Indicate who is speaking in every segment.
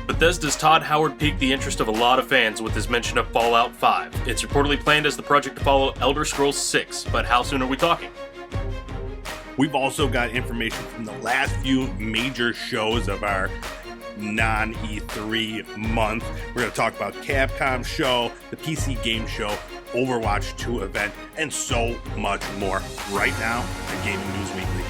Speaker 1: Bethesda's Todd Howard piqued the interest of a lot of fans with his mention of Fallout 5. It's reportedly planned as the project to follow Elder Scrolls 6, but how soon are we talking?
Speaker 2: We've also got information from the last few major shows of our non-E3 month. We're going to talk about Capcom Show, the PC Game Show, Overwatch 2 event, and so much more right now on Gaming News Weekly.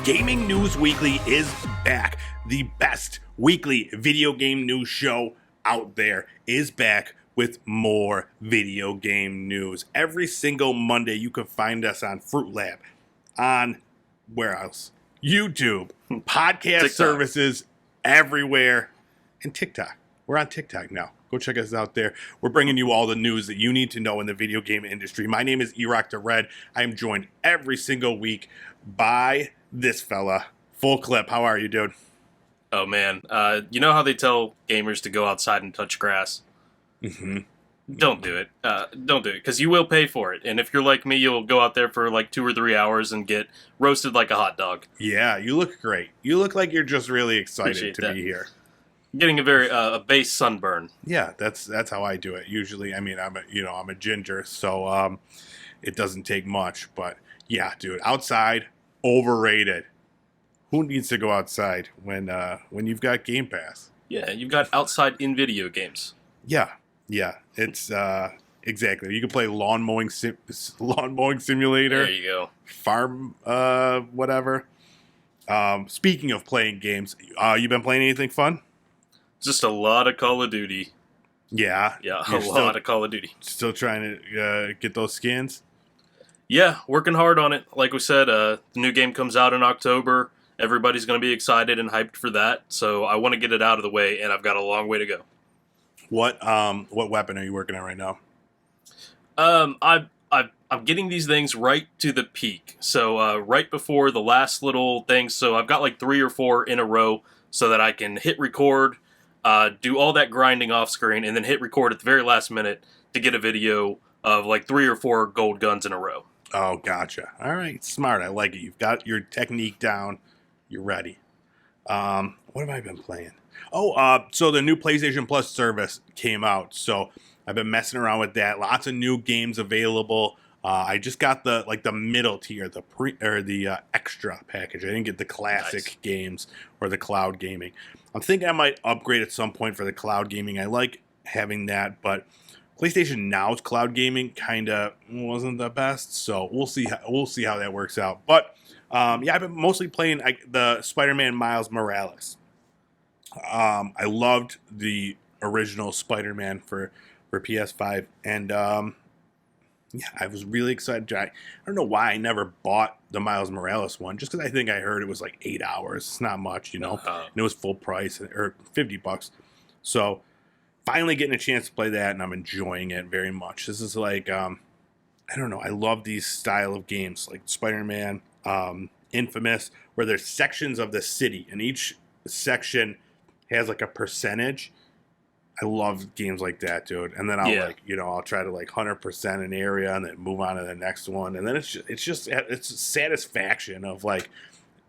Speaker 2: Gaming News Weekly is back. The best weekly video game news show out there is back with more video game news. Every single Monday, you can find us on Fruit Lab, on where else? YouTube, podcast
Speaker 1: TikTok.
Speaker 2: Services everywhere, and TikTok. We're on TikTok now. Go check us out there. We're bringing you all the news that you need to know in the video game industry. My name is Erock the Red. I am joined every single week by this fella. Full Clip. How are you, dude?
Speaker 1: Oh man, you know how they tell gamers to go outside and touch grass?
Speaker 2: Mm-hmm.
Speaker 1: Don't do it. Don't do it, because you will pay for it. And if you're like me, you'll go out there for like 2 or 3 hours and get roasted like a hot dog.
Speaker 2: Yeah, you look great. You look like you're just really excited
Speaker 1: Appreciate
Speaker 2: to
Speaker 1: that.
Speaker 2: be here.
Speaker 1: Getting a very a base sunburn.
Speaker 2: Yeah, that's how I do it. Usually, I mean, I'm a ginger, so it doesn't take much. But yeah, dude, outside, overrated. Who needs to go outside when you've got Game Pass?
Speaker 1: Yeah, you've got outside in video games.
Speaker 2: Yeah, it's exactly. You can play lawn mowing simulator.
Speaker 1: There you go.
Speaker 2: Farm, whatever. Speaking of playing games, you been playing anything fun?
Speaker 1: Just a lot of Call of Duty.
Speaker 2: Yeah,
Speaker 1: Yeah,
Speaker 2: You're
Speaker 1: a lot of Call of Duty.
Speaker 2: Still trying to get those skins.
Speaker 1: Yeah, working hard on it. Like we said, the new game comes out in October. Everybody's going to be excited and hyped for that. So I want to get it out of the way, and I've got a long way to go.
Speaker 2: What weapon are you working on right now?
Speaker 1: I'm getting these things right to the peak. So right before the last little thing. So I've got like 3 or 4 in a row so that I can hit record, do all that grinding off screen, and then hit record at the very last minute to get a video of like 3 or 4 gold guns in a row.
Speaker 2: Oh, gotcha. All right, smart. I like it. You've got your technique down. You're ready. What have I been playing? Oh, so the new PlayStation Plus service came out. So I've been messing around with that. Lots of new games available. I just got the middle tier, the extra package. I didn't get the classic games or the cloud gaming. I'm thinking I might upgrade at some point for the cloud gaming. I like having that, but PlayStation Now's cloud gaming kind of wasn't the best, so we'll see how that works out. But yeah, I've been mostly playing the Spider-Man Miles Morales. I loved the original Spider-Man for PS5, and yeah, I was really excited. I don't know why I never bought the Miles Morales one, just because I think I heard it was like 8 hours. It's not much, and it was full price, or $50. So finally getting a chance to play that, and I'm enjoying it very much. This is like, I don't know, I love these style of games, like Spider-Man, Infamous, where there's sections of the city, and each section has like a percentage. I love games like that, dude. And then I'll try to like 100% an area, and then move on to the next one, and then it's satisfaction of like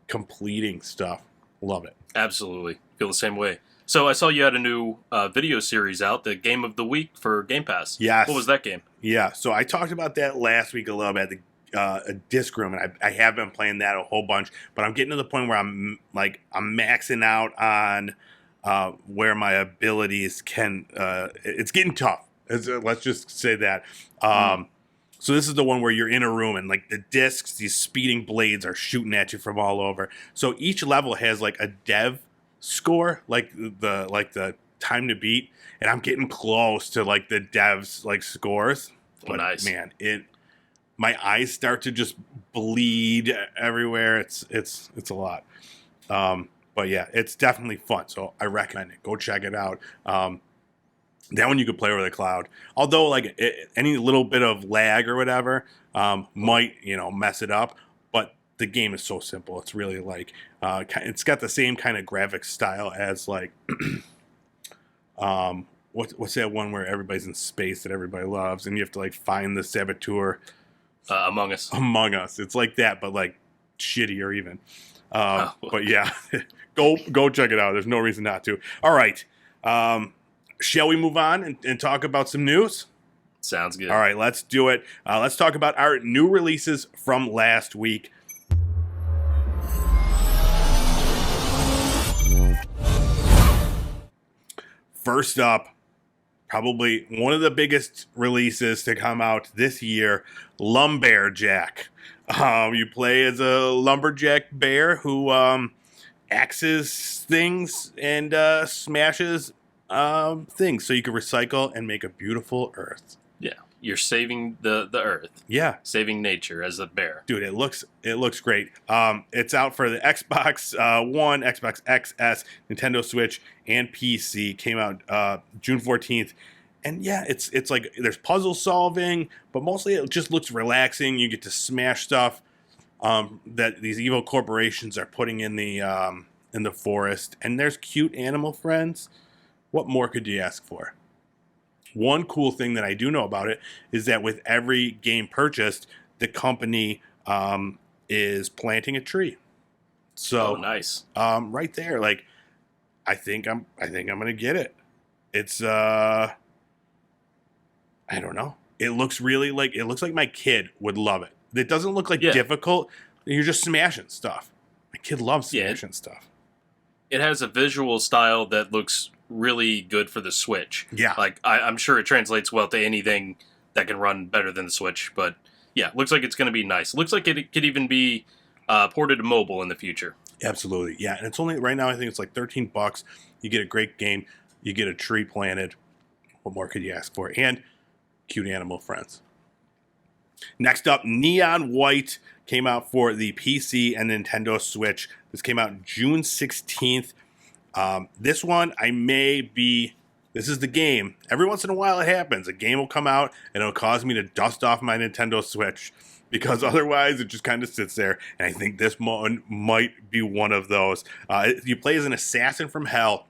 Speaker 2: completing stuff. Love it.
Speaker 1: Absolutely. Feel the same way. So I saw you had a new video series out, the Game of the Week for Game Pass.
Speaker 2: Yes.
Speaker 1: What was that game?
Speaker 2: Yeah, so I talked about that last week a little bit at the disc room, and I have been playing that a whole bunch, but I'm getting to the point where I'm maxing out on where my abilities can. It's getting tough. Let's just say that. So this is the one where you're in a room, and like the discs, these speeding blades are shooting at you from all over. So each level has like a dev score, like the time to beat, and I'm getting close to like the devs like scores. But
Speaker 1: nice.
Speaker 2: Man, my eyes start to just bleed everywhere. It's a lot. But yeah, it's definitely fun. So I recommend it. Go check it out. That one you could play over the cloud. Although any little bit of lag or whatever might mess it up. But the game is so simple. It's really like it's got the same kind of graphic style as like what's that one where everybody's in space that everybody loves, and you have to like find the saboteur.
Speaker 1: Among Us.
Speaker 2: Among Us. It's like that, but like shittier even.
Speaker 1: Oh.
Speaker 2: But yeah, go check it out. There's no reason not to. All right. Shall we move on and talk about some news?
Speaker 1: Sounds good.
Speaker 2: All right, let's do it. Let's talk about our new releases from last week. First up, probably one of the biggest releases to come out this year, Lumberjack. You play as a lumberjack bear who axes things and smashes things so you can recycle and make a beautiful earth.
Speaker 1: Yeah, you're saving the earth.
Speaker 2: Yeah,
Speaker 1: saving nature as a bear.
Speaker 2: dude, it looks great. It's out for the Xbox One, Xbox XS, Nintendo Switch, and PC. Came out June 14th. And yeah, it's like there's puzzle solving, but mostly it just looks relaxing. You get to smash stuff that these evil corporations are putting in the forest, and there's cute animal friends. What more could you ask for? One cool thing that I do know about it is that with every game purchased, the company is planting a tree. So
Speaker 1: nice.
Speaker 2: Right there, like I think I'm gonna get it. It's I don't know. It looks like my kid would love it. It doesn't look like difficult. You're just smashing stuff. My kid loves smashing stuff.
Speaker 1: It has a visual style that looks really good for the Switch.
Speaker 2: Yeah.
Speaker 1: Like, I'm sure it translates well to anything that can run better than the Switch. But, yeah, looks like it's going to be nice. Looks like it could even be ported to mobile in the future.
Speaker 2: Absolutely. Yeah, and it's only, right now, I think it's like $13. You get a great game. You get a tree planted. What more could you ask for? And cute animal friends. Next up, Neon White came out for the PC and Nintendo Switch. This came out June 16th. This one, this is the game. Every once in a while it happens. A game will come out and it'll cause me to dust off my Nintendo Switch because otherwise it just kind of sits there. And I think this one might be one of those. You play as an assassin from hell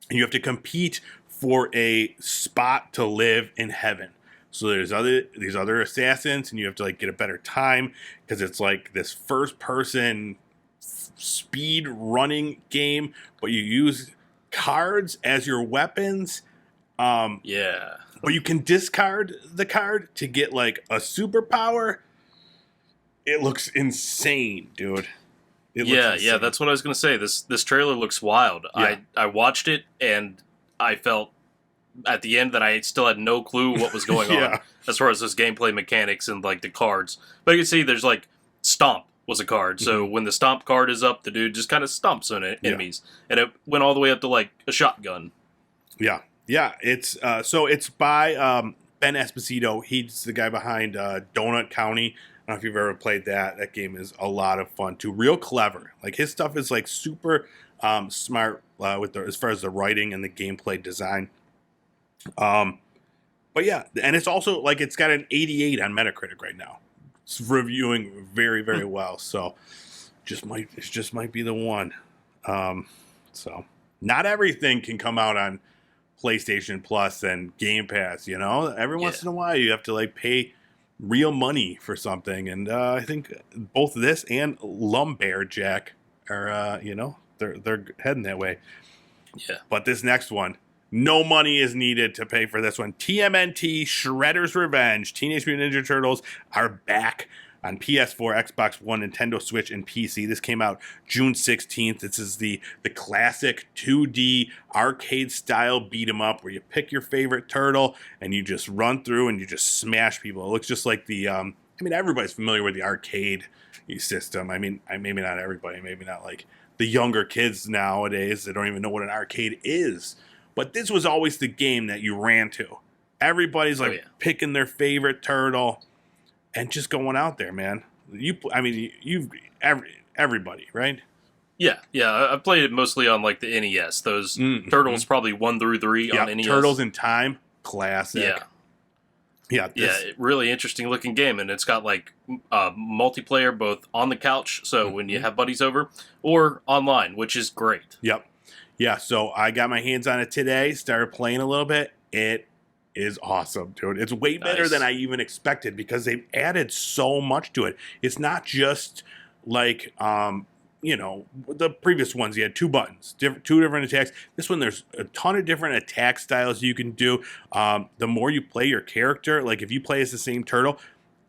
Speaker 2: and you have to compete for a spot to live in heaven. So there's these other assassins, and you have to like get a better time because it's like this first-person speed running game, but you use cards as your weapons.
Speaker 1: Yeah.
Speaker 2: But you can discard the card to get like a superpower. It looks insane, dude.
Speaker 1: Yeah, that's what I was gonna say. This trailer looks wild.
Speaker 2: Yeah.
Speaker 1: I watched it and I felt at the end that I still had no clue what was going on as far as this gameplay mechanics and like the cards. But you can see there's like Stomp was a card. So when the Stomp card is up, the dude just kind of stomps on enemies. And it went all the way up to like a shotgun.
Speaker 2: Yeah. Yeah. It's so it's by Ben Esposito. He's the guy behind Donut County. I don't know if you've ever played that. That game is a lot of fun too. Real clever. Like his stuff is like super smart with as far as the writing and the gameplay design. But yeah, and it's also like it's got an 88 on Metacritic right now. It's reviewing very, very well. So it just might be the one. So not everything can come out on PlayStation Plus and Game Pass, you know? Every once in a while you have to like pay real money for something. And I think both this and Lumberjack are they're heading that way.
Speaker 1: Yeah.
Speaker 2: But this next one, no money is needed to pay for this one. TMNT Shredder's Revenge. Teenage Mutant Ninja Turtles are back on PS4, Xbox One, Nintendo Switch, and PC. This came out June 16th. This is the classic 2D arcade-style beat-em-up where you pick your favorite turtle and you just run through and you just smash people. It looks just like the... everybody's familiar with the arcade system. Maybe not everybody. Maybe not like the younger kids nowadays that don't even know what an arcade is. But this was always the game that you ran to. Everybody's like picking their favorite turtle and just going out there, man. Everybody, right?
Speaker 1: Yeah. I've played it mostly on like the NES. Those Turtles probably 1 through 3 on NES.
Speaker 2: Turtles in Time, classic.
Speaker 1: Yeah.
Speaker 2: Yeah,
Speaker 1: Yeah, really interesting looking game, and it's got like multiplayer both on the couch, so when you have buddies over, or online, which is great.
Speaker 2: Yep. Yeah, so I got my hands on it today, started playing a little bit. It is awesome, dude. It's way better than
Speaker 1: Nice.
Speaker 2: I even expected because they've added so much to it. It's not just like the previous ones. You had two buttons, two different attacks. This one, there's a ton of different attack styles you can do. The more you play your character, like if you play as the same turtle,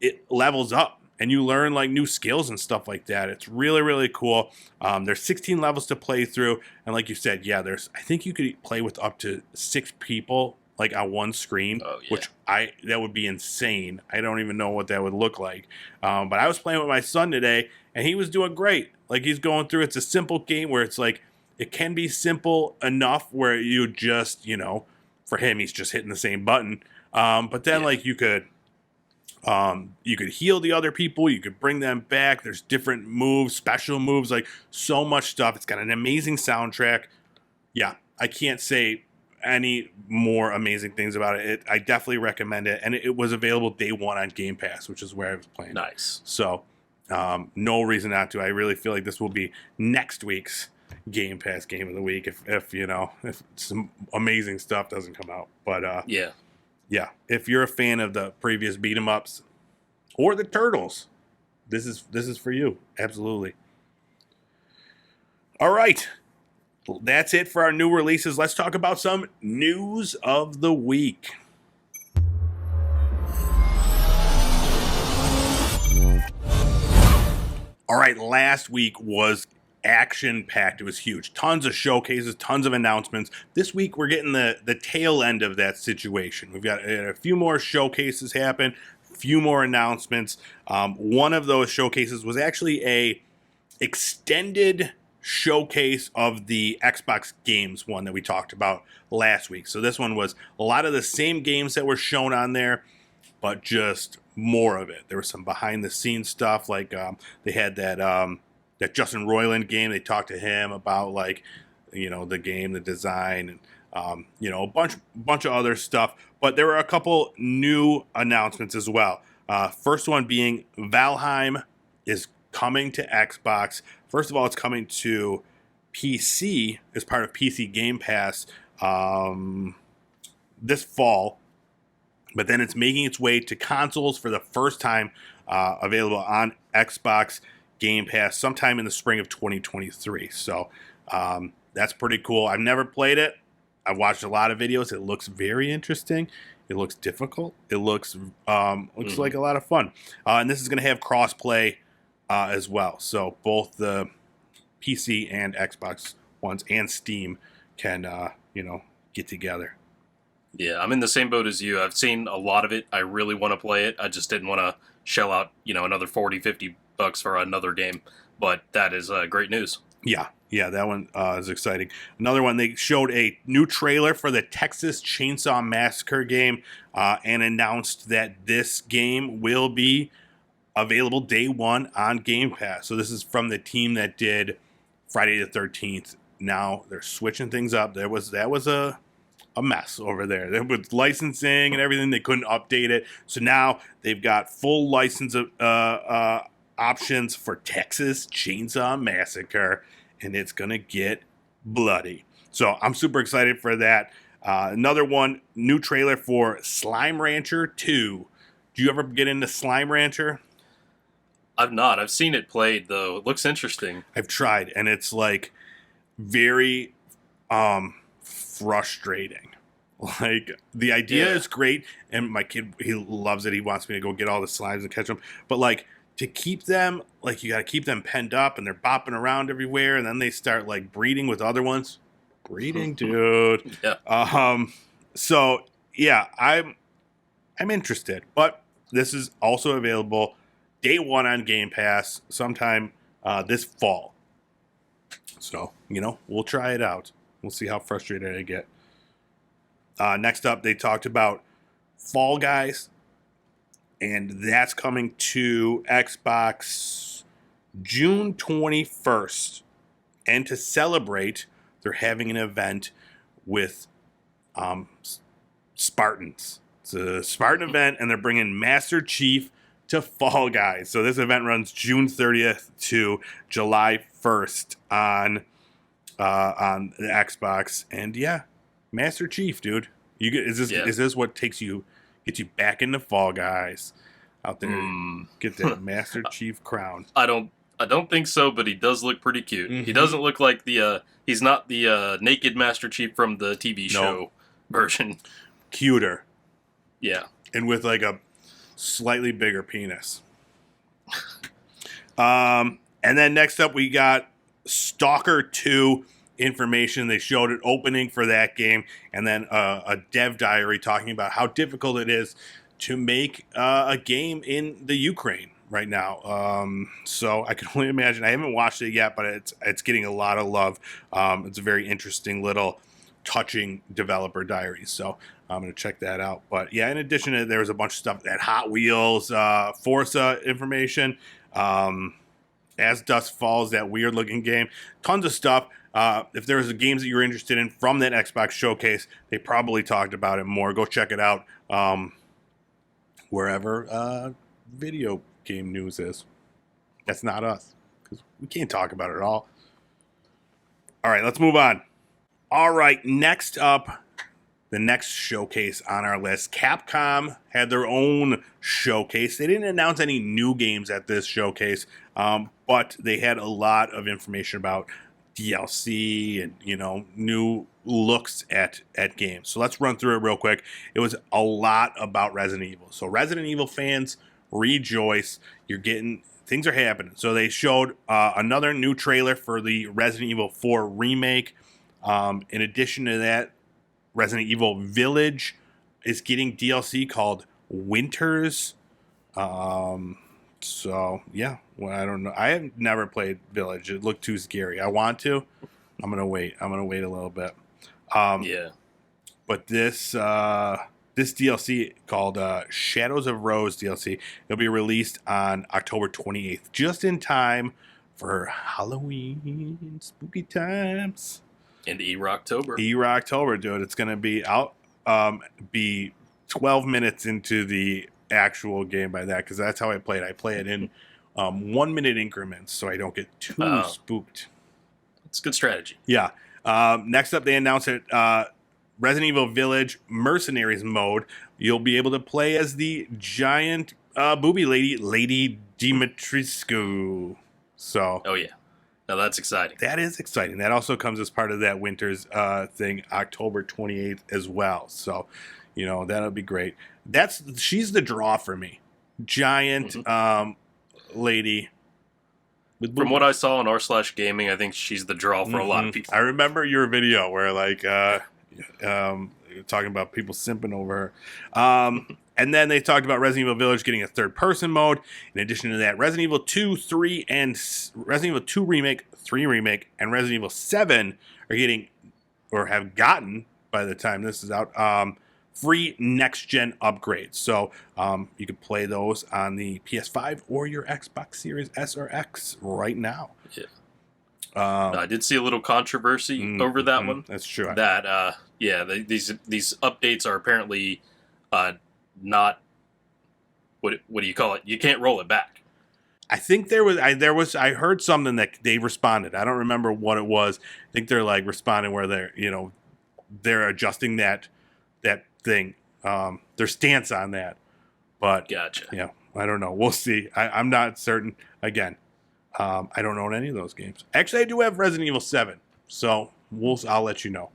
Speaker 2: it levels up and you learn like new skills and stuff like that. It's really, really cool. There's 16 levels to play through, and like you said, yeah, I think you could play with up to 6 people like on one screen,
Speaker 1: Oh, yeah.
Speaker 2: which that would be insane. I don't even know what that would look like. But I was playing with my son today, and he was doing great. Like he's going through. It's a simple game where it's like it can be simple enough where you just for him he's just hitting the same button. But then like you could heal the other people. You could bring them back. There's different moves, special moves, like so much stuff. It's got an amazing soundtrack. Yeah, I can't say any more amazing things about it. I definitely recommend it. And it was available day one on Game Pass, which is where I was playing.
Speaker 1: Nice.
Speaker 2: So no reason not to. I really feel like this will be next week's Game Pass game of the week if some amazing stuff doesn't come out. But yeah, if you're a fan of the previous beat 'em ups or the Turtles, this is for you. Absolutely. All right. That's it for our new releases. Let's talk about some news of the week. All right, last week was action-packed. It was huge. Tons of showcases, tons of announcements. This week, we're getting the tail end of that situation. We've got a few more showcases happen, a few more announcements. One of those showcases was actually a extended showcase of the Xbox games one that we talked about last week. So this one was a lot of the same games that were shown on there, but just more of it. There was some behind-the-scenes stuff, like they had that Justin Roiland game. They talked to him about the game, the design, and a bunch of other stuff. But there were a couple new announcements as well. First one being Valheim is coming to Xbox. First of all, it's coming to PC as part of PC Game Pass this fall. But then it's making its way to consoles for the first time, available on Xbox Game Pass sometime in the spring of 2023. So that's pretty cool. I've never played it. I've watched a lot of videos. It looks very interesting. It looks difficult. It looks like a lot of fun. And this is going to have cross-play as well. So both the PC and Xbox ones and Steam can, get together.
Speaker 1: Yeah, I'm in the same boat as you. I've seen a lot of it. I really want to play it. I just didn't want to shell out, another $40-50 for another game. But that is great news.
Speaker 2: Yeah, that one is exciting. Another one, they showed a new trailer for the Texas Chainsaw Massacre game and announced that this game will be available day one on Game Pass. So this is from the team that did Friday the 13th. Now they're switching things up. That was a mess over there. With licensing and everything, they couldn't update it. So now they've got full license options for Texas Chainsaw Massacre, and it's gonna get bloody. So I'm super excited for that. Another one, new trailer for Slime Rancher 2. Do you ever get into Slime Rancher?
Speaker 1: I've not. I've seen it played, though. It looks interesting.
Speaker 2: I've tried, and it's like very frustrating. Like the idea is great, and my kid, he loves it. He wants me to go get all the slimes and catch them. But like to keep them, like you got to keep them penned up, and they're bopping around everywhere, and then they start like breeding with other ones. Breeding, dude.
Speaker 1: Yeah.
Speaker 2: So yeah, I'm interested, but this is also available day one on Game Pass sometime this fall. So we'll try it out. We'll see how frustrated I get. Next up, they talked about Fall Guys, and that's coming to Xbox June 21st. And to celebrate, they're having an event with Spartans. It's a Spartan event, and they're bringing Master Chief to Fall Guys. So this event runs June 30th to July 1st on the Xbox. And yeah, Master Chief, dude. Is this what gets you back into Fall Guys? Out there, get that Master Chief crown.
Speaker 1: I don't think so, but he does look pretty cute. He doesn't look like he's not the naked Master Chief from the TV show version.
Speaker 2: Cuter.
Speaker 1: Yeah.
Speaker 2: And with like a slightly bigger penis. And then next up we got Stalker 2 information. They showed an opening for that game, and then a dev diary talking about how difficult it is to make a game in the Ukraine right now. So I can only imagine. I haven't watched it yet, but it's getting a lot of love. It's a very interesting little touching developer diary. So I'm going to check that out. But yeah, in addition to there was a bunch of stuff that Hot Wheels, Forza information, As Dusk Falls, that weird looking game, tons of stuff. If there's games that you're interested in from that Xbox showcase, they probably talked about it more. Go check it out wherever video game news is. That's not us, because we can't talk about it all. All right, let's move on. All right, next up, the next showcase on our list. Capcom had their own showcase. They didn't announce any new games at this showcase, but they had a lot of information about DLC and, new looks at games. So let's run through it real quick. It was a lot about Resident Evil. So Resident Evil fans, rejoice. Things are happening. So they showed another new trailer for the Resident Evil 4 remake. In addition to that, Resident Evil Village is getting DLC called Winters. So yeah, well, I don't know. I have never played Village. It looked too scary. I want to. I'm gonna wait a little bit.
Speaker 1: Yeah.
Speaker 2: But this DLC called Shadows of Rose DLC, it'll be released on October 28th, just in time for Halloween, spooky times.
Speaker 1: And E-Rocktober.
Speaker 2: E-Rocktober, dude. It's going to be out, be 12 minutes into the actual game by that, because that's how I play it. I play it in 1 minute increments so I don't get too spooked.
Speaker 1: It's a good strategy.
Speaker 2: Yeah. Next up, they announced it. Resident Evil Village Mercenaries mode. You'll be able to play as the giant booby lady, Lady Dimitrescu. So.
Speaker 1: Oh, yeah. Now that's exciting.
Speaker 2: That is exciting. That also comes as part of that Winters thing, October 28th as well. So, that'll be great. She's the draw for me. Giant lady.
Speaker 1: From what I saw on r/gaming, I think she's the draw for a lot of people.
Speaker 2: I remember your video where talking about people simping over her. And then they talked about Resident Evil Village getting a third-person mode. In addition to that, Resident Evil 2, 3, and Resident Evil 2 Remake, 3 Remake, and Resident Evil 7 are getting, or have gotten, by the time this is out, free next-gen upgrades. So you can play those on the PS5 or your Xbox Series S or X right now.
Speaker 1: Yeah. I did see a little controversy over that one.
Speaker 2: That's true.
Speaker 1: That, these updates are apparently... not what do you call it? You can't roll it back.
Speaker 2: I think I heard something that they responded. I don't remember what it was. I think they're responding where they're adjusting that thing, their stance on that. But
Speaker 1: gotcha.
Speaker 2: Yeah, I don't know. We'll see. I'm not certain. Again, I don't own any of those games. Actually, I do have Resident Evil 7, so I'll let you know.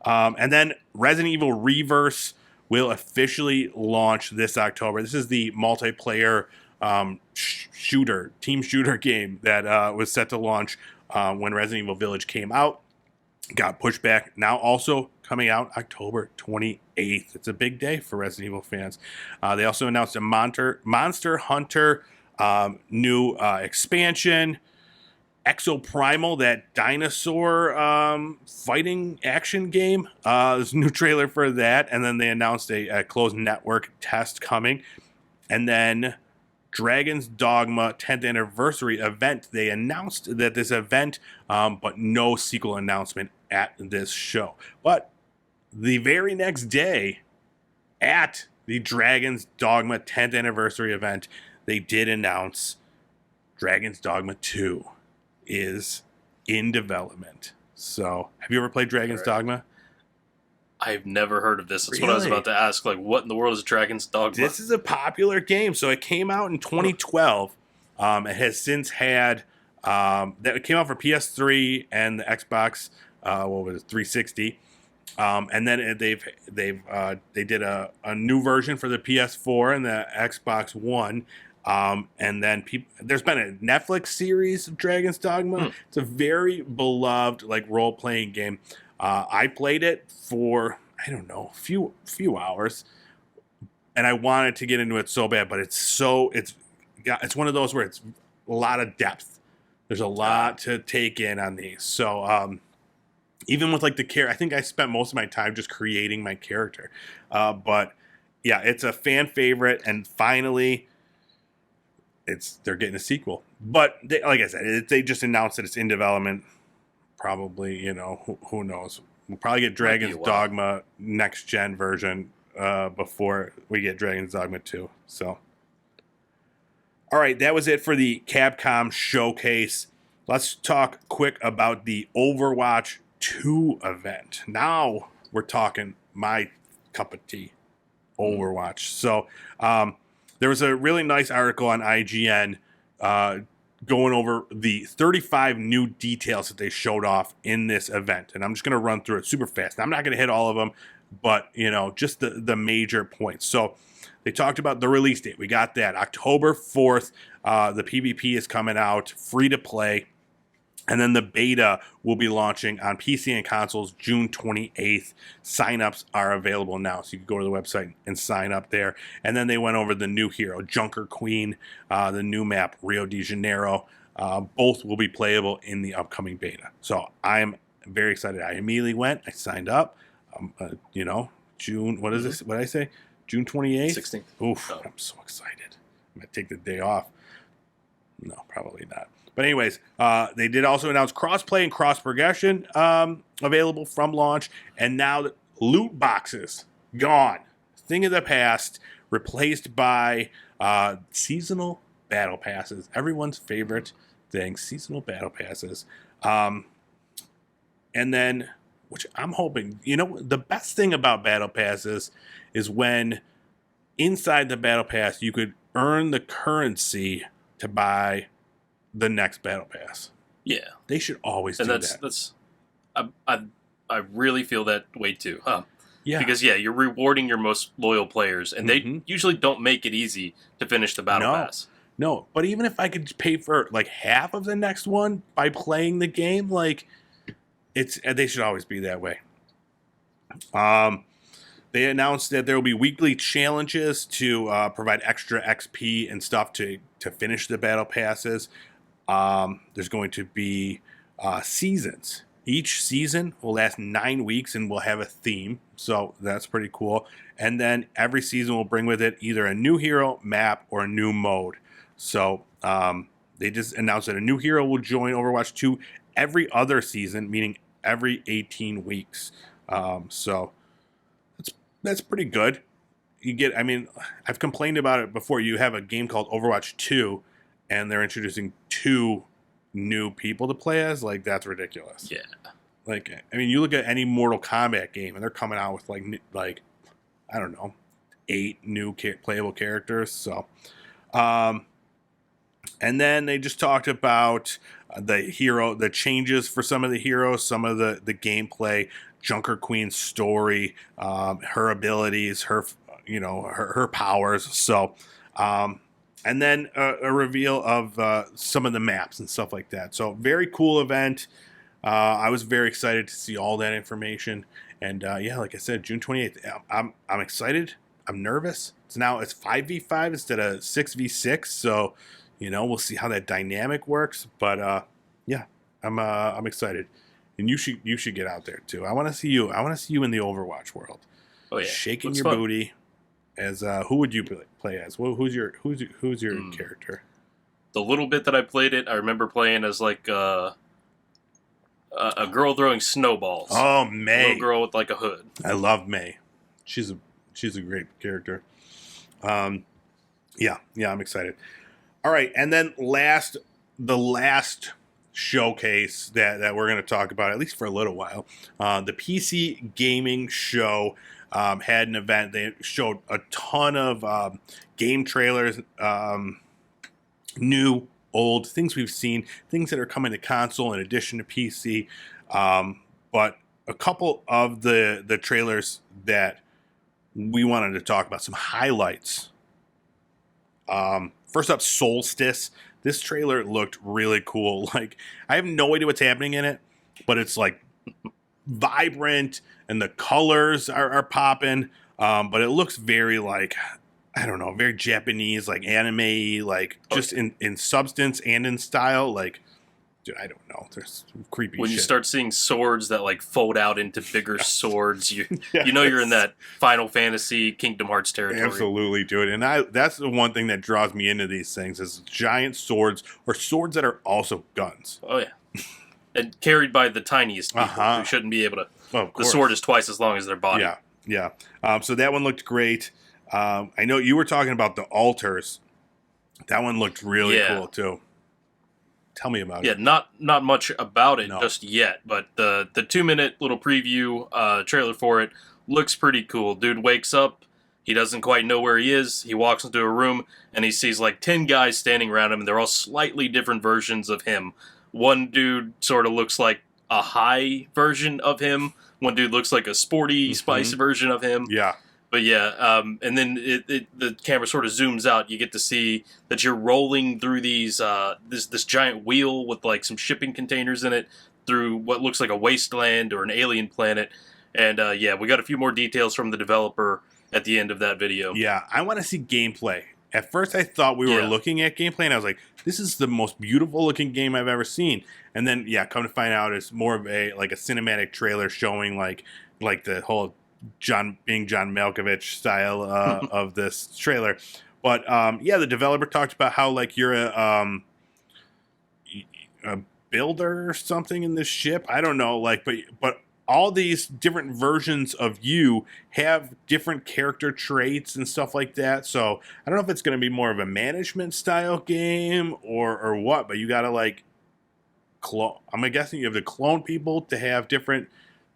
Speaker 2: And then Resident Evil Reverse will officially launch this October. This is the multiplayer team shooter game that was set to launch when Resident Evil Village came out. Got pushed back. Now also coming out October 28th. It's a big day for Resident Evil fans. They also announced a Monster Hunter new expansion. Exoprimal, that dinosaur fighting action game. There's a new trailer for that. And then they announced a closed network test coming. And then Dragon's Dogma 10th anniversary event. They announced that this event, but no sequel announcement at this show. But the very next day at the Dragon's Dogma 10th anniversary event, they did announce Dragon's Dogma 2 is in development. So, have you ever played Dragon's Dogma?
Speaker 1: I've never heard of this. That's what I was
Speaker 2: Really?
Speaker 1: about to ask. Like, what in the world is Dragon's Dogma?
Speaker 2: This is a popular game. So, it came out in 2012. It has since had that came out for PS3 and the Xbox. What was it, 360? And then they did a new version for the PS4 and the Xbox One. And then there's been a Netflix series of Dragon's Dogma. It's a very beloved like role playing game. I played it for I don't know a few hours, and I wanted to get into it so bad, but it's one of those where it's a lot of depth. There's a lot to take in on these. So even with like the character, I think I spent most of my time just creating my character. But yeah, it's a fan favorite, and finally, they're getting a sequel. But like I said, they just announced that it's in development. Probably, who knows? We'll probably get Dragon's Dogma next gen version before we get Dragon's Dogma 2. So, all right, that was it for the Capcom Showcase. Let's talk quick about the Overwatch 2 event. Now we're talking my cup of tea, Overwatch. So there was a really nice article on IGN going over the 35 new details that they showed off in this event. And I'm just going to run through it super fast. I'm not going to hit all of them, but, just the major points. So they talked about the release date. We got that. October 4th, the PvP is coming out, free to play. And then the beta will be launching on PC and consoles June 28th. Signups are available now, so you can go to the website and sign up there. And then they went over the new hero, Junker Queen, the new map, Rio de Janeiro. Both will be playable in the upcoming beta. So I'm very excited. I immediately went. I signed up. June, what is this? What did I say? June 28th?
Speaker 1: 16th.
Speaker 2: Oof, I'm so excited. I'm going to take the day off. No, probably not. But anyways, they did also announce cross-play and cross-progression available from launch. And now the loot boxes, gone. Thing of the past, replaced by seasonal battle passes. Everyone's favorite thing, seasonal battle passes. And then, which I'm hoping, the best thing about battle passes is when inside the battle pass, you could earn the currency to buy the next battle pass.
Speaker 1: Yeah,
Speaker 2: they should always do that.
Speaker 1: That's I really feel that way too.
Speaker 2: Yeah,
Speaker 1: because you're rewarding your most loyal players, and they usually don't make it easy to finish the battle pass.
Speaker 2: No, but even if I could pay for like half of the next one by playing the game, like they should always be that way. They announced that there will be weekly challenges to provide extra XP and stuff to finish the battle passes. There's going to be seasons. Each season will last 9 weeks and will have a theme. So that's pretty cool. And then every season will bring with it either a new hero, map, or a new mode. So they just announced that a new hero will join Overwatch 2 every other season, meaning every 18 weeks. So that's pretty good. I've complained about it before. You have a game called Overwatch 2, and they're introducing 2 new people to play as. Like, that's ridiculous.
Speaker 1: Yeah.
Speaker 2: You look at any Mortal Kombat game, and they're coming out with like I don't know, 8 new playable characters. So, and then they just talked about the changes for some of the heroes, some of the gameplay, Junker Queen's story, her abilities, her powers. So, and then a reveal of some of the maps and stuff like that. So very cool event. I was very excited to see all that information. And like I said, June 28th. I'm excited. I'm nervous. It's 5v5 instead of 6v6. So we'll see how that dynamic works. But I'm excited. And you should get out there too. I want to see you. I want to see you in the Overwatch world.
Speaker 1: Oh yeah,
Speaker 2: shaking
Speaker 1: looks
Speaker 2: your
Speaker 1: fun.
Speaker 2: booty. As who would you play as? Well, who's your character?
Speaker 1: The little bit that I played it, I remember playing as like a girl throwing snowballs.
Speaker 2: Oh,
Speaker 1: A
Speaker 2: May.
Speaker 1: little girl with like a hood.
Speaker 2: I love May. She's a great character. Yeah, I'm excited. All right, and then the last showcase that we're going to talk about, at least for a little while, the PC gaming show had an event. They showed a ton of game trailers, new, old, things we've seen, things that are coming to console in addition to PC. But a couple of the trailers that we wanted to talk about, some highlights. First up, Solstice. This trailer looked really cool. Like, I have no idea what's happening in it, but it's like vibrant and the colors are popping. But it looks very like, I don't know, very Japanese, like anime, like just in substance and in style. Like, dude, I don't know. There's some creepy
Speaker 1: when
Speaker 2: shit.
Speaker 1: you start seeing swords that like fold out into bigger swords, you know you're in that Final Fantasy Kingdom Hearts territory.
Speaker 2: Absolutely, dude. And that's the one thing that draws me into these things is giant swords or swords that are also guns.
Speaker 1: Oh yeah, and carried by the tiniest people who shouldn't be able to. The sword is twice as long as their body.
Speaker 2: Yeah. So that one looked great. I know you were talking about the altars. That one looked really cool too. Tell me about it.
Speaker 1: Yeah, not much about it just yet, but the 2-minute little preview trailer for it looks pretty cool. Dude wakes up, he doesn't quite know where he is. He walks into a room and he sees like 10 guys standing around him, and they're all slightly different versions of him. One dude sort of looks like a high version of him. One dude looks like a sporty spice version of him.
Speaker 2: Yeah.
Speaker 1: But yeah, and then the camera sort of zooms out. You get to see that you're rolling through these this giant wheel with like some shipping containers in it through what looks like a wasteland or an alien planet. And we got a few more details from the developer at the end of that video.
Speaker 2: Yeah, I want to see gameplay. At first, I thought we were looking at gameplay, and I was like, "This is the most beautiful looking game I've ever seen." And then, come to find out, it's more of a cinematic trailer showing like the whole John Malkovich style of this trailer. But the developer talked about how like you're a builder or something in this ship. I don't know, like, but all these different versions of you have different character traits and stuff like that. So I don't know if it's going to be more of a management style game or what, but you got to like clone. I'm guessing you have to clone people to have different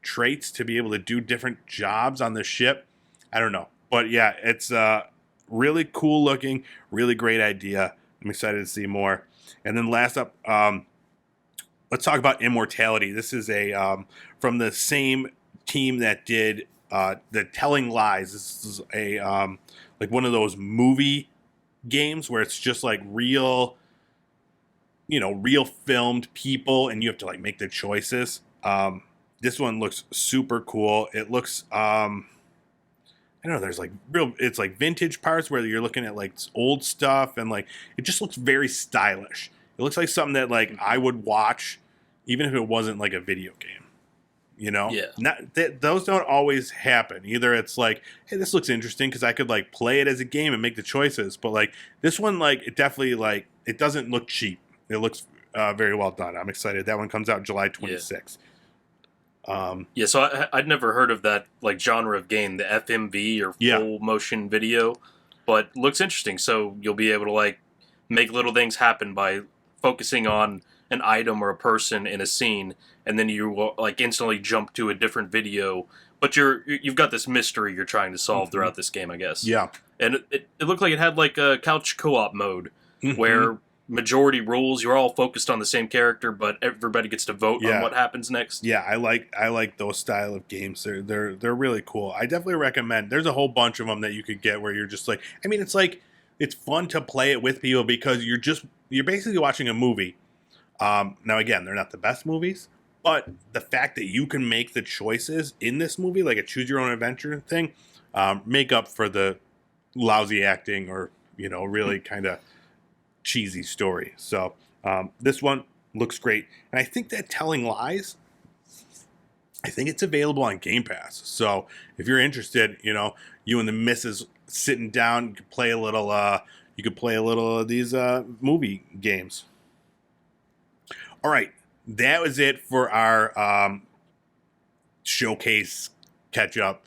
Speaker 2: traits to be able to do different jobs on the ship. I don't know, but yeah, it's really cool looking, really great idea. I'm excited to see more. And then last up, let's talk about Immortality. This is a from the same team that did the Telling Lies. This is a like one of those movie games where it's just like real filmed people, and you have to like make the choices. This one looks super cool. It looks, I don't know, there's like it's like vintage parts where you're looking at like old stuff, and like it just looks very stylish. It looks like something that like I would watch even if it wasn't like a video game. Those don't always happen. Either it's like, hey, this looks interesting because I could like play it as a game and make the choices. But like this one, like it definitely like it doesn't look cheap. It looks very well done. I'm excited. That one comes out July 26th.
Speaker 1: So I'd never heard of that like genre of game, the FMV or full motion video, but looks interesting. So you'll be able to like make little things happen by focusing on an item or a person in a scene, and then you will like instantly jump to a different video. But you've got this mystery you're trying to solve throughout this game, I guess.
Speaker 2: Yeah,
Speaker 1: and it looked like it had like a couch co-op mode where majority rules. You're all focused on the same character, but everybody gets to vote on what happens next.
Speaker 2: Yeah, I like those style of games. They're really cool. I definitely recommend. There's a whole bunch of them that you could get where you're just like. I mean, it's like it's fun to play it with people because you're basically watching a movie. Now again, they're not the best movies, but the fact that you can make the choices in this movie, like a choose your own adventure thing, make up for the lousy acting or really kind of cheesy story. So this one looks great, and I think that Telling Lies, I think it's available on Game Pass. So if you're interested, you and the missus sitting down, you could play a little. You could play a little of these movie games. All right, that was it for our showcase catch up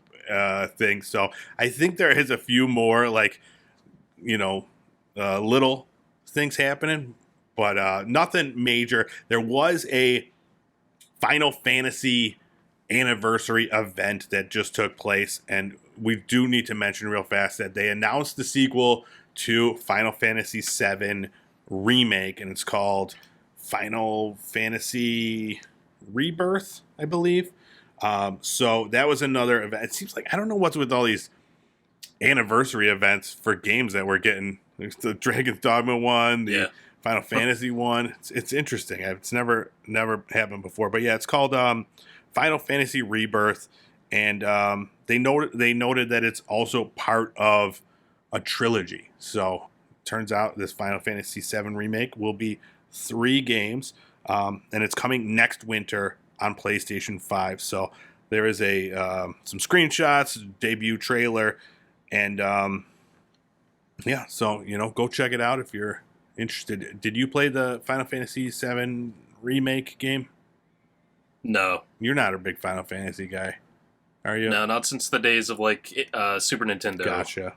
Speaker 2: thing. So I think there is a few more like little things happening, but nothing major. There was a Final Fantasy anniversary event that just took place, and we do need to mention real fast that they announced the sequel to Final Fantasy VII Remake, and it's called Final Fantasy Rebirth, I believe. So that was another event. It seems like, I don't know what's with all these anniversary events for games that we're getting. There's the Dragon's Dogma one, the Final Fantasy one. It's interesting. It's never happened before. But yeah, it's called Final Fantasy Rebirth, and they noted that it's also part of a trilogy. So turns out this Final Fantasy VII Remake will be 3 games, and it's coming next winter on PlayStation 5. So there is some screenshots, debut trailer, and yeah, so go check it out if you're interested. Did you play the Final Fantasy VII Remake game?
Speaker 1: No.
Speaker 2: You're not a big Final Fantasy guy, are you?
Speaker 1: No, not since the days of Super Nintendo.
Speaker 2: Gotcha.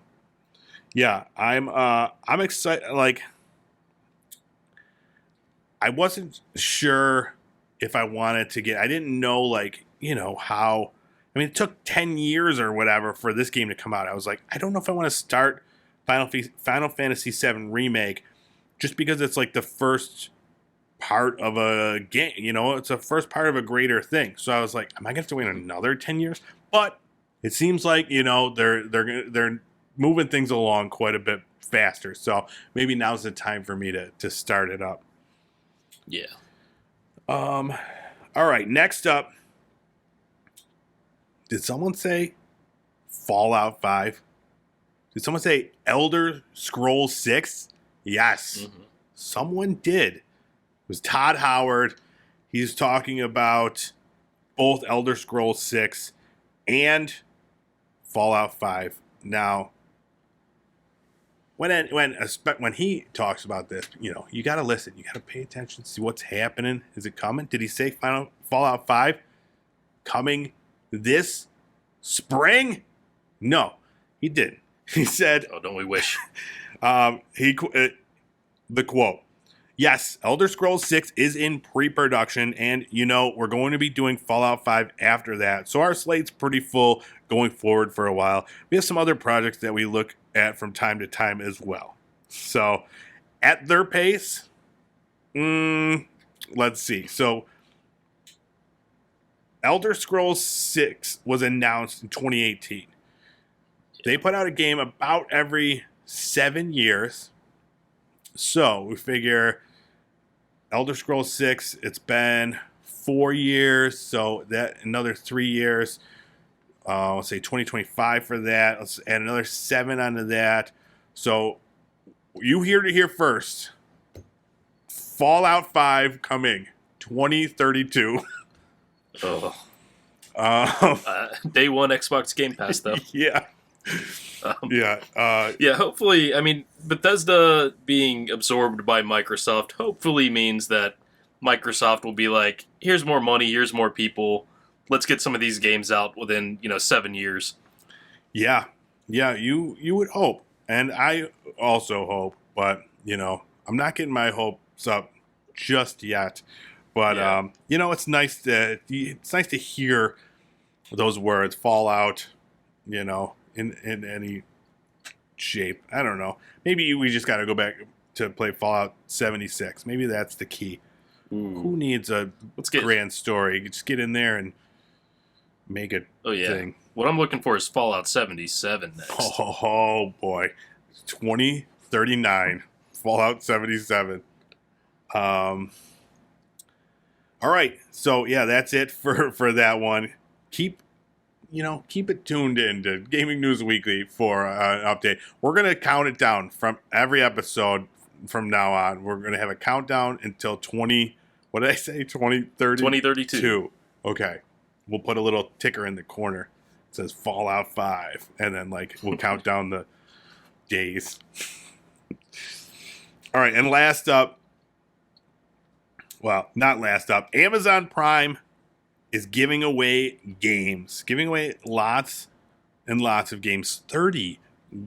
Speaker 2: Yeah, I'm excited. Like, I wasn't sure if I wanted to get. I didn't know how. I mean, it took 10 years or whatever for this game to come out. I was like, I don't know if I want to start Final Fantasy VII Remake just because it's like the first part of a game. It's the first part of a greater thing. So I was like, am I going to have to wait another 10 years? But it seems like they're moving things along quite a bit faster. So maybe now's the time for me to start it up.
Speaker 1: Yeah.
Speaker 2: All right. Next up, did someone say Fallout 5? Did someone say Elder Scrolls 6? Yes. Mm-hmm. Someone did. It was Todd Howard. He's talking about both Elder Scrolls 6 and Fallout 5. Now, when he talks about this, you got to listen. You got to pay attention, see what's happening. Is it coming? Did he say Fallout 5 coming this spring? No, he didn't. He said,
Speaker 1: "Oh, don't we wish?"
Speaker 2: The quote: "Yes, Elder Scrolls 6 is in pre-production, and we're going to be doing Fallout 5 after that. So our slate's pretty full going forward for a while. We have some other projects that we look at from time to time as well. So at their pace, let's see. So Elder Scrolls 6 was announced in 2018. They put out a game about every 7 years. So we figure Elder Scrolls 6, it's been 4 years, so that another 3 years. Let's say 2025 for that. Let's add another 7 onto that. So you hear first. Fallout 5 coming 2032.
Speaker 1: Oh. Day one Xbox Game Pass though.
Speaker 2: Yeah.
Speaker 1: Yeah, hopefully, I mean, Bethesda being absorbed by Microsoft hopefully means that Microsoft will be like, here's more money, here's more people, let's get some of these games out within, 7 years.
Speaker 2: Yeah, you would hope, and I also hope, but, I'm not getting my hopes up just yet, but, it's nice to hear those words, Fallout, in any shape. I don't know. Maybe we just got to go back to play Fallout 76. Maybe that's the key. Ooh. Who needs a grand story? Just get in there and make it thing.
Speaker 1: What I'm looking for is Fallout 77 next.
Speaker 2: Oh boy. 2039. Fallout 77. All right. So, yeah, that's it for that one. Keep it tuned in to Gaming News Weekly for an update. We're going to count it down from every episode from now on. We're going to have a countdown until 2032. Okay. We'll put a little ticker in the corner. It says Fallout 5. And then, we'll count down the days. All right. And last up. Well, not last up. Amazon Prime is giving away games. Giving away lots and lots of games. 30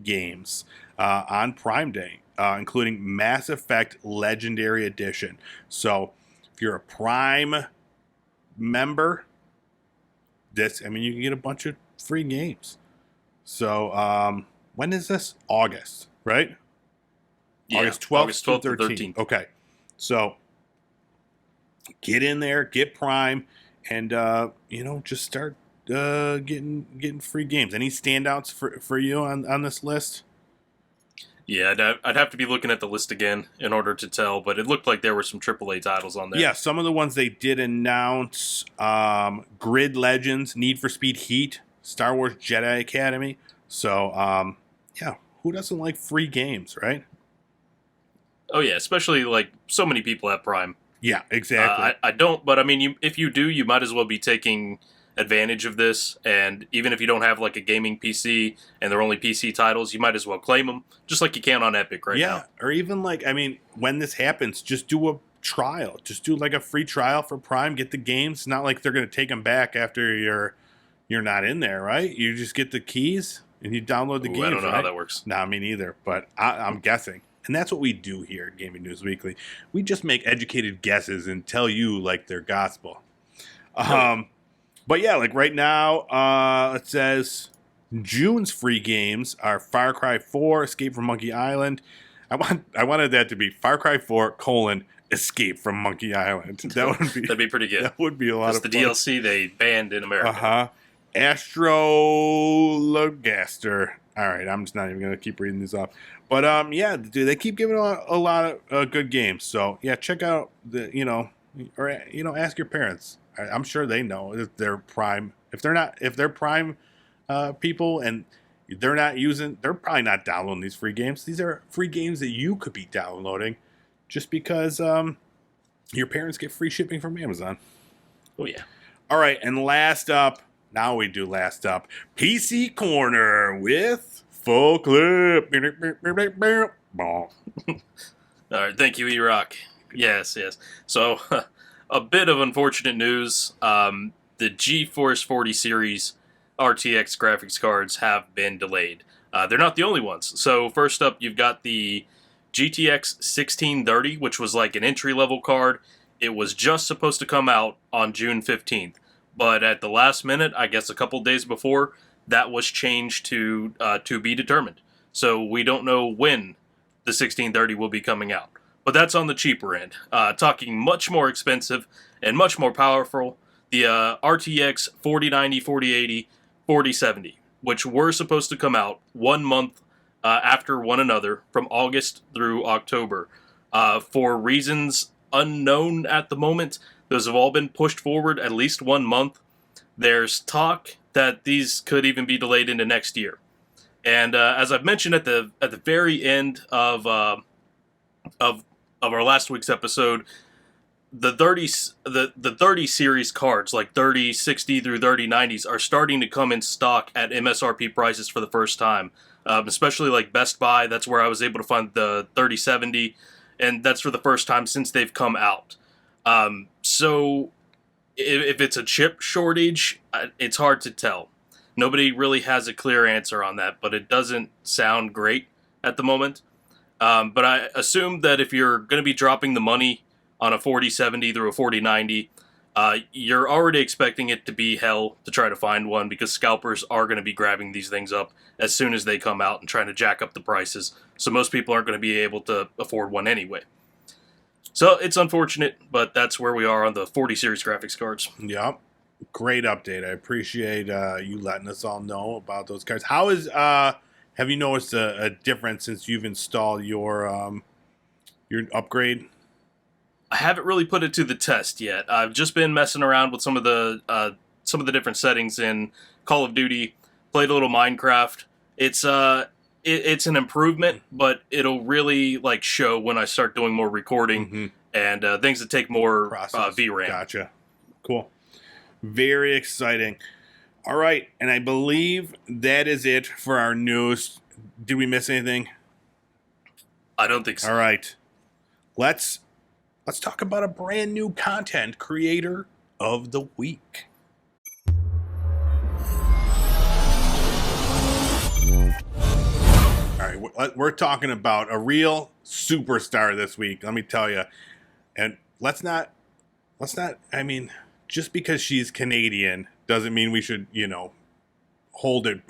Speaker 2: games on Prime Day, including Mass Effect Legendary Edition. So if you're a Prime member, you can get a bunch of free games. So when is this? August, right?
Speaker 1: Yeah,
Speaker 2: August 12th,
Speaker 1: August 12th
Speaker 2: to
Speaker 1: to
Speaker 2: 13th.
Speaker 1: 13th.
Speaker 2: Okay. So get in there, get Prime, and just start getting free games. Any standouts for you on this list?
Speaker 1: Yeah, I'd have to be looking at the list again in order to tell, but it looked like there were some AAA titles on there.
Speaker 2: Yeah, some of the ones they did announce: Grid Legends, Need for Speed Heat, Star Wars Jedi Academy. So yeah, who doesn't like free games, right?
Speaker 1: Oh yeah, especially like so many people have Prime.
Speaker 2: Yeah, exactly.
Speaker 1: I don't, but I mean, if you do, you might as well be taking advantage of this. And even if you don't have like a gaming PC and they're only PC titles, you might as well claim them, just like you can on Epic right now.
Speaker 2: Or even when this happens, just do a trial. Just do like a free trial for Prime. Get the games. It's not like they're going to take them back after you're not in there, right? You just get the keys and you download the games.
Speaker 1: I don't know
Speaker 2: right?
Speaker 1: how that works.
Speaker 2: Nah, me neither. But I'm guessing. And that's what we do here at Gaming News Weekly. We just make educated guesses and tell you like they're gospel. But yeah, like right now, it says June's free games are Far Cry 4, Escape from Monkey Island. I wanted that to be Far Cry 4, Escape from Monkey Island.
Speaker 1: That'd be pretty good.
Speaker 2: That would be a lot of
Speaker 1: the
Speaker 2: fun.
Speaker 1: DLC they banned in America.
Speaker 2: Astrologaster. All right, I'm just not even gonna keep reading these off. But yeah, dude, they keep giving a lot of good games. So yeah, check out ask your parents. I'm sure they know if they're Prime. If they're Prime people and they're probably not downloading these free games. These are free games that you could be downloading just because your parents get free shipping from Amazon.
Speaker 1: Oh yeah.
Speaker 2: All right, and last up, PC Corner with full clip.
Speaker 1: All right, thank you, E-Rock. Yes. So, a bit of unfortunate news. The GeForce 40 series RTX graphics cards have been delayed. They're not the only ones. So, first up, you've got the GTX 1630, which was like an entry-level card. It was just supposed to come out on June 15th. But at the last minute, I guess a couple days before, that was changed to be determined. So we don't know when the 1630 will be coming out. But that's on the cheaper end. Talking much more expensive and much more powerful, the RTX 4090, 4080, 4070, which were supposed to come out 1 month after one another from August through October. For reasons unknown at the moment, those have all been pushed forward at least 1 month. There's talk that these could even be delayed into next year. And as I've mentioned at the very end of our last week's episode, the 30 series cards, like 3060 through 3090s, are starting to come in stock at MSRP prices for the first time. Especially like Best Buy, that's where I was able to find the 3070, and that's for the first time since they've come out. So if it's a chip shortage, it's hard to tell. Nobody really has a clear answer on that, but it doesn't sound great at the moment. But I assume that if you're going to be dropping the money on a 4070 through a 4090, you're already expecting it to be hell to try to find one, because scalpers are going to be grabbing these things up as soon as they come out and trying to jack up the prices. So most people aren't going to be able to afford one anyway. So it's unfortunate, but that's where we are on the 40 series graphics cards.
Speaker 2: Yep. Great update. I appreciate you letting us all know about those cards. How is have you noticed a difference since you've installed your upgrade?
Speaker 1: I haven't really put it to the test yet. I've just been messing around with some of the different settings in Call of Duty. Played a little Minecraft. It's an improvement, but it'll really like show when I start doing more recording and things that take more VRAM.
Speaker 2: Gotcha. Cool. Very exciting. All right, and I believe that is it for our news. Did we miss anything?
Speaker 1: I don't think so.
Speaker 2: All right. Let's talk about a brand new content creator of the week. right, we're talking about a real superstar this week. Let me tell you, and let's not. I mean, just because she's Canadian doesn't mean we should, hold it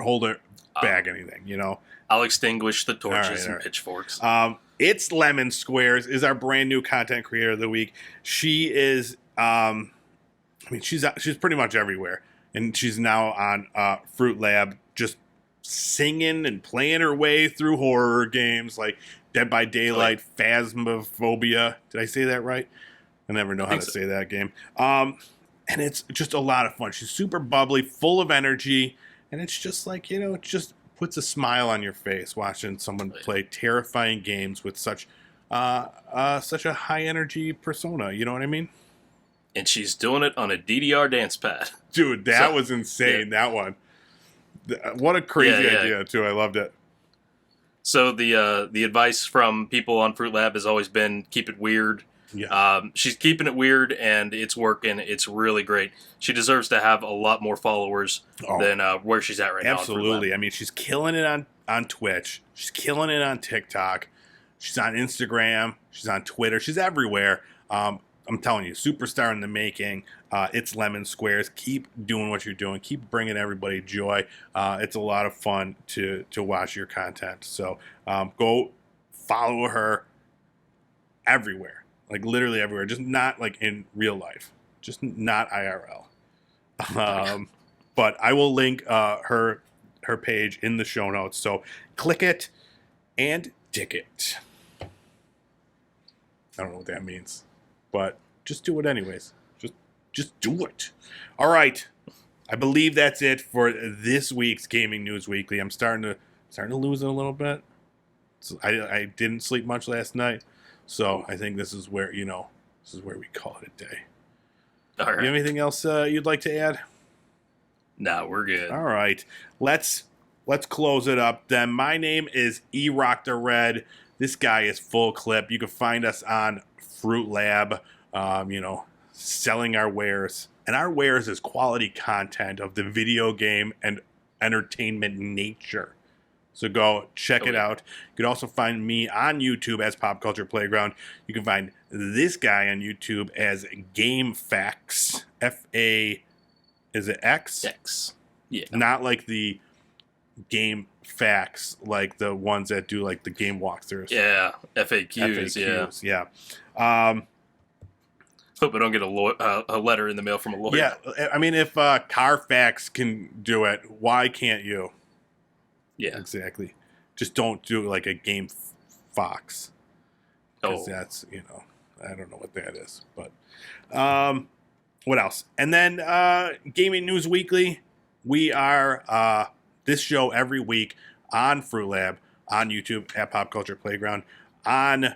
Speaker 2: back anything.
Speaker 1: I'll extinguish the torches
Speaker 2: All
Speaker 1: and
Speaker 2: right.
Speaker 1: pitchforks.
Speaker 2: It's Lemon Squares is our brand new content creator of the week. She is, she's pretty much everywhere, and she's now on Fruit Lab, just singing and playing her way through horror games like Dead by Daylight, Phasmophobia. Did I say that right? I never know how to say that game. And it's just a lot of fun. She's super bubbly, full of energy, and it's just like, it just puts a smile on your face watching someone play terrifying games with such a high energy persona. You know what I mean?
Speaker 1: And she's doing it on a DDR dance pad.
Speaker 2: Dude, that was insane. Yeah. That one. What a crazy idea, too. I loved it.
Speaker 1: So the advice from people on Fruit Lab has always been keep it weird.
Speaker 2: Yeah.
Speaker 1: She's keeping it weird, and it's working. It's really great. She deserves to have a lot more followers than where she's at right now.
Speaker 2: Absolutely. I mean, she's killing it on Twitch. She's killing it on TikTok. She's on Instagram. She's on Twitter. She's everywhere. I'm telling you, superstar in the making. It's Lemon Squares. Keep doing what you're doing. Keep bringing everybody joy. It's a lot of fun to watch your content. So go follow her everywhere. Like literally everywhere, just not like in real life, just not IRL. But I will link her page in the show notes. So click it and dick it. I don't know what that means, but just do it anyways. Just do it. All right, I believe that's it for this week's Gaming News Weekly. I'm starting to lose it a little bit. So I didn't sleep much last night. So I think this is where we call it a day.
Speaker 1: All right.
Speaker 2: You have anything else you'd like to add?
Speaker 1: No, we're good.
Speaker 2: All right. Let's close it up then. My name is E-Rock the Red. This guy is Full Clip. You can find us on Fruit Lab, selling our wares. And our wares is quality content of the video game and entertainment nature. So go check it out. You can also find me on YouTube as Pop Culture Playground. You can find this guy on YouTube as Game Facts. Is it X?
Speaker 1: X. Yeah.
Speaker 2: Not like the Game Facts, like the ones that do like the game walkthroughs.
Speaker 1: Yeah. FAQs.
Speaker 2: Yeah.
Speaker 1: Hope I don't get a letter in the mail from a lawyer.
Speaker 2: Yeah. I mean, if Carfax can do it, why can't you?
Speaker 1: Yeah,
Speaker 2: exactly. Just don't do like a Game Fox. Because that's, I don't know what that is. But what else? And then Gaming News Weekly. We are this show every week on Fruit Lab, on YouTube at Pop Culture Playground, on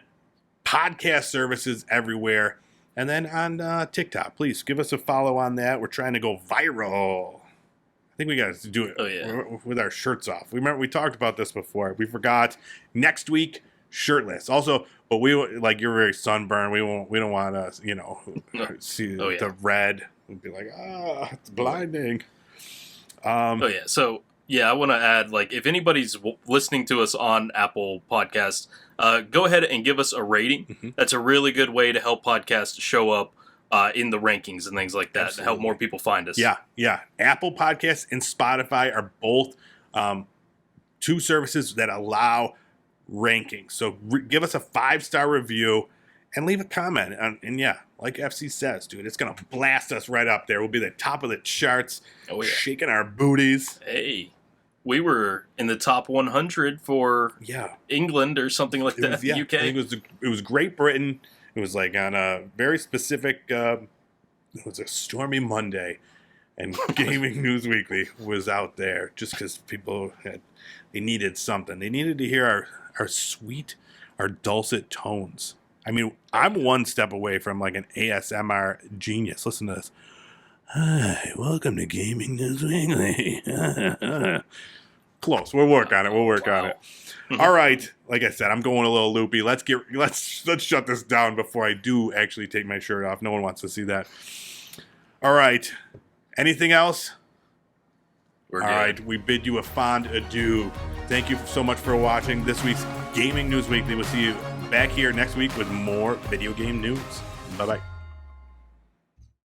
Speaker 2: podcast services everywhere, and then on TikTok. Please give us a follow on that. We're trying to go viral. I think we got to do it with our shirts off. We talked about this before. We forgot. Next week, shirtless. Also, but you're very sunburned. We don't want to see the red. We'd be like, it's blinding.
Speaker 1: So I want to add, if anybody's listening to us on Apple Podcasts, go ahead and give us a rating. Mm-hmm. That's a really good way to help podcasts show up in the rankings and things like that. Absolutely. To help more people find us.
Speaker 2: Yeah. Apple Podcasts and Spotify are both two services that allow rankings. So give us a 5-star review and leave a comment. And like FC says, dude, it's going to blast us right up there. We'll be the top of the charts, shaking our booties.
Speaker 1: Hey, we were in the top 100 for England or something like that, UK.
Speaker 2: I think it was Great Britain. It was like on a very specific, it was a stormy Monday, and Gaming News Weekly was out there just because people they needed something. They needed to hear our sweet, our dulcet tones. I mean, I'm one step away from like an ASMR genius. Listen to this. Hi, welcome to Gaming News Weekly. Close. We'll work on it. On it. All right. Like I said, I'm going a little loopy. Let's shut this down before I do actually take my shirt off. No one wants to see that. All right. Anything else?
Speaker 1: We're
Speaker 2: All
Speaker 1: good.
Speaker 2: right, we bid you a fond adieu. Thank you so much for watching this week's Gaming News Weekly. We'll see you back here next week with more video game news. Bye-bye.